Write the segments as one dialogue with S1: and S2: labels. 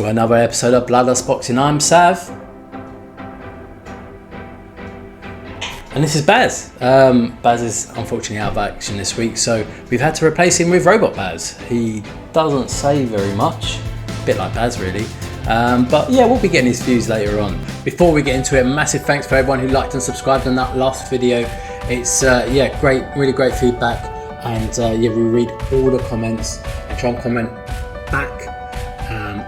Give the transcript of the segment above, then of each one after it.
S1: to another episode of Bloodlust Boxing. I'm Sav. And this is Baz. Baz is unfortunately out of action this week, so we've had to replace him with Robot Baz. He doesn't say very much, a bit like Baz really. But yeah, we'll be getting his views later on. Before we get into it, massive thanks for everyone who liked and subscribed on that last video. It's great, really great feedback, and we read all the comments and try and comment back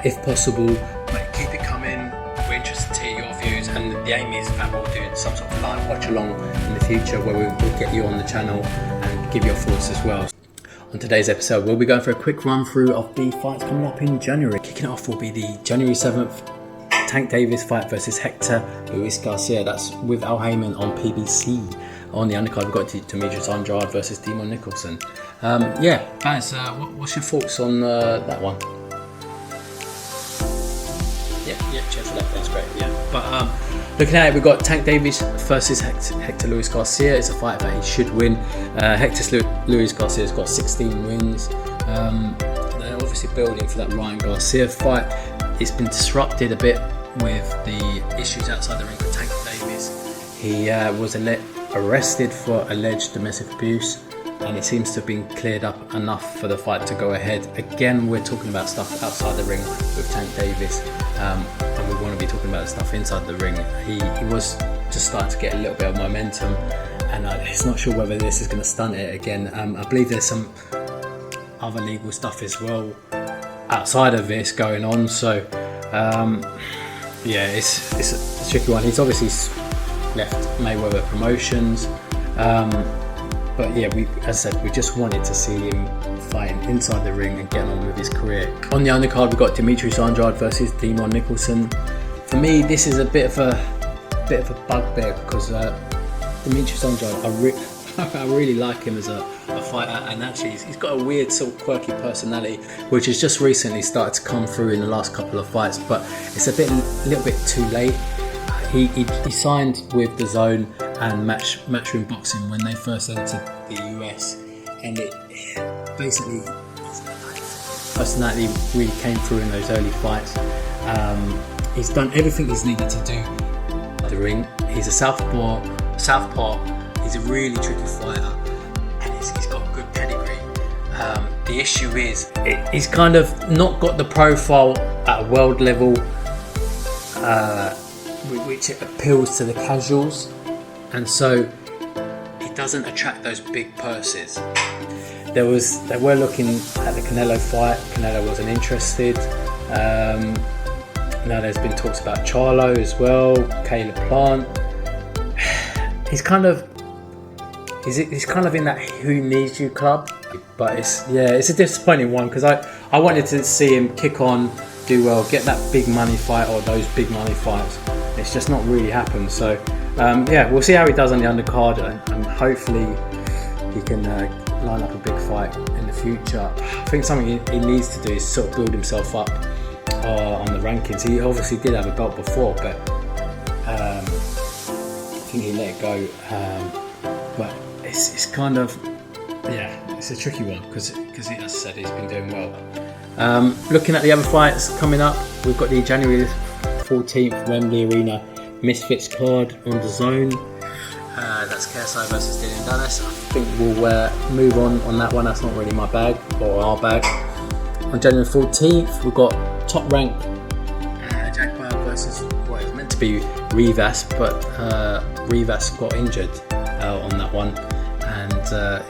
S1: if possible. But keep it coming. We're interested to hear your views, and the aim is that we'll do some sort of live watch along in the future where we'll get you on the channel and give your thoughts as well. On today's episode, we'll be going for a quick run through of the fights coming up in January. Kicking it off will be the January 7th Tank Davis fight versus Hector Luis Garcia. That's with Al Heyman on PBC. On the undercard, we've got Demetrius Andrade versus Demon Nicholson. Baz, what's your thoughts on that one? Cheers for that. That's great. But looking at it, we've got Tank Davis versus Hector Luis Garcia. It's a fight that he should win. Hector Luis Garcia's got 16 wins. They're obviously building for that Ryan Garcia fight. It's been disrupted a bit with the issues outside the ring for Tank Davis. He was arrested for alleged domestic abuse, and it seems to have been cleared up enough for the fight to go ahead. Again, we're talking about stuff outside the ring with Tank Davis, and we want to be talking about stuff inside the ring. He was just starting to get a little bit of momentum, and I'm not sure whether this is going to stunt it again. I believe there's some other legal stuff as well outside of this going on, so it's a tricky one. He's obviously left Mayweather Promotions, but yeah, as I said, we just wanted to see him fighting inside the ring and getting on with his career. On the undercard, we've got Demetrius Andrade versus Demon Nicholson. For me, this is a bit of a bugbear because Demetrius Andrade, I really like him as a fighter, and actually he's got a weird sort of quirky personality which has just recently started to come through in the last couple of fights, but it's a little bit too late. He signed with the Zone and Matchroom Boxing when they first entered the US, and it basically personality really came through in those early fights. He's done everything he's needed to do at the ring. He's a southpaw. He's a really tricky fighter, and he's got a good pedigree. The issue is he's kind of not got the profile at a world level which appeals to the casuals, and so he doesn't attract those big purses. They were looking at the Canelo fight. Canelo wasn't interested. Now there's been talks about Charlo as well, Caleb Plant. He's kind of in that who needs you club, but it's a disappointing one because I wanted to see him kick on, do well, get that big money fight or those big money fights. It's just not really happened. So we'll see how he does on the undercard, and hopefully he can line up a big fight in the future. I think something he needs to do is sort of build himself up on the rankings. He obviously did have a belt before, but I think he let it go. But it's kind of it's a tricky one because as I said, he's been doing well. Looking at the other fights coming up, we've got the January 14th Wembley Arena Misfits card on the Zone. That's KSI versus Dylan Dennis. I think we'll move on that one. That's not really my bag or our bag. On January 14th, we've got top rank Jack Bauer versus what is meant to be Rivas, but Rivas got injured on that one, and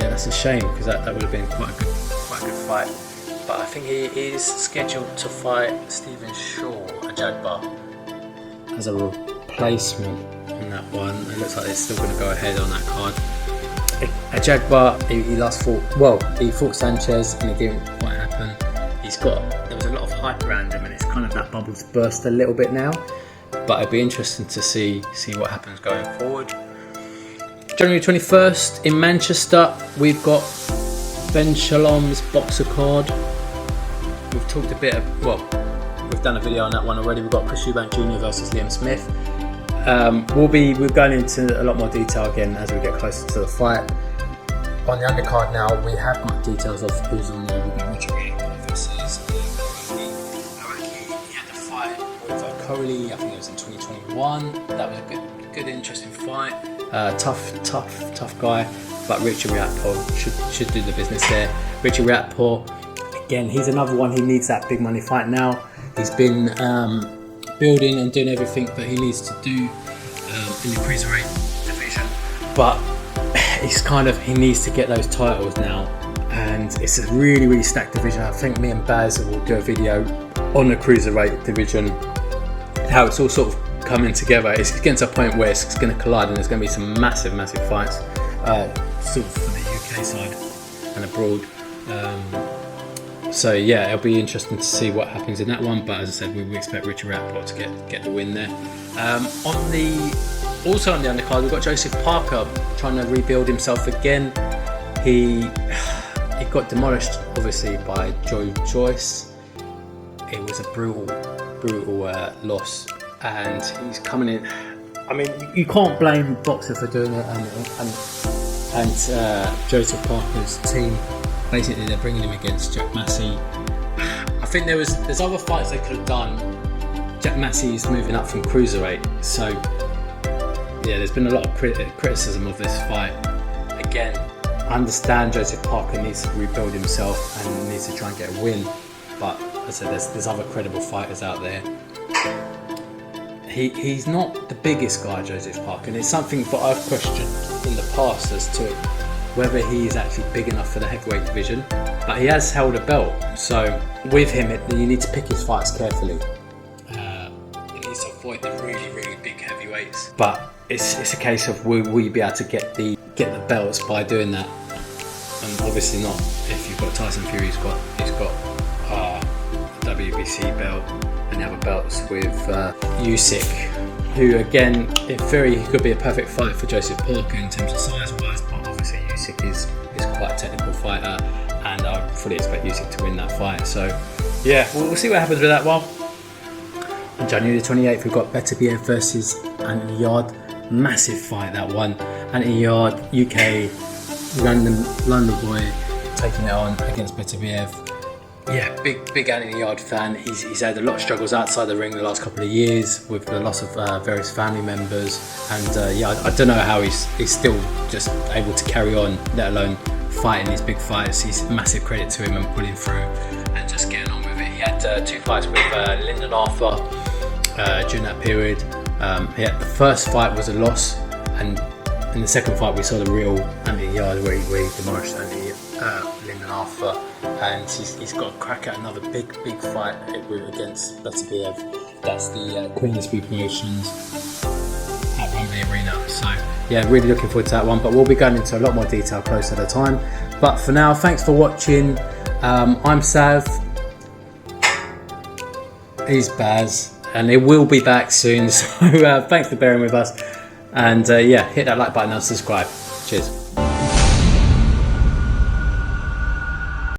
S1: that's a shame because that would have been quite a good fight. But I think he is scheduled to fight Stephen Shaw, a Jagbar, as a replacement on that one. It looks like it's still going to go ahead on that card. A Jagbar, he fought Sanchez and it didn't quite happen. There was a lot of hype around him, and it's kind of that bubble's burst a little bit now. But it'd be interesting to see what happens going forward. January 21st in Manchester, we've got Ben Shalom's boxer card. We've talked we've done a video on that one already. We've got Chris Eubank Jr versus Liam Smith. We're going into a lot more detail again as we get closer to the fight. On the undercard now, we have got details of who's on there. We've got Richard versus Araki. He had the Broly, I think it was in 2021. That was a good interesting fight. Tough guy. But Richard Riakporhe should do the business there. Richard Riakporhe, again, he's another one. He needs that big money fight now. He's been building and doing everything that he needs to do in the cruiserweight division. But he needs to get those titles now. And it's a really stacked division. I think me and Baz will do a video on the cruiserweight division, how it's all sort of coming together. It's getting to a point where it's going to collide, and there's going to be some massive fights, sort of for the UK side and abroad. So yeah, it'll be interesting to see what happens in that one. But as I said, we expect Richard Riakporhe to get the win there. Also on the undercard, we've got Joseph Parker trying to rebuild himself again. He got demolished, obviously, by Joe Joyce. It was a brutal loss, and he's coming in. I mean, you can't blame Boxer for doing it, and Joseph Parker's team. Basically, they're bringing him against Jack Massey. I think there's other fights they could have done. Jack Massey is moving up from cruiserweight, so yeah, there's been a lot of criticism of this fight. Again, I understand Joseph Parker needs to rebuild himself and needs to try and get a win, but as I said, there's other credible fighters out there. He's not the biggest guy, Joseph Parker, and it's something that I've questioned in the past as to whether he is actually big enough for the heavyweight division. But he has held a belt, so with him, you need to pick his fights carefully. He needs to avoid the really big heavyweights. But it's a case of will you be able to get the belts by doing that? And obviously not if you've got Tyson Fury. He's got a WBC belt, and the other belts with Usyk, who again, in theory, he could be a perfect fight for Joseph Parker in terms of size-wise, but obviously Usyk is quite a technical fighter, and I fully expect Usyk to win that fight. So yeah, we'll see what happens with that one. On January the 28th, we've got Beterbiev versus Anthony Yarde. Massive fight, that one. Anthony Yarde, UK, London boy, taking it on against Beterbiev. Yeah, big Anthony Yarde fan. He's had a lot of struggles outside the ring the last couple of years with the loss of various family members, and yeah, I don't know how he's still just able to carry on, let alone fighting these big fights. He's massive credit to him and pulling through and just getting on with it. He had 2 fights with Lyndon Arthur during that period. The first fight was a loss, and in the second fight we saw the real Anthony Yarde where he demolished Lyndon Arthur, and he's got a crack at another big fight against Beterbiev. That's the Queen of Speed Promotions at Wembley Arena. So yeah, really looking forward to that one, but we'll be going into a lot more detail closer to the time. But for now, thanks for watching. I'm Sav, he's Baz, and it will be back soon, so thanks for bearing with us, and yeah, hit that like button and subscribe. Cheers.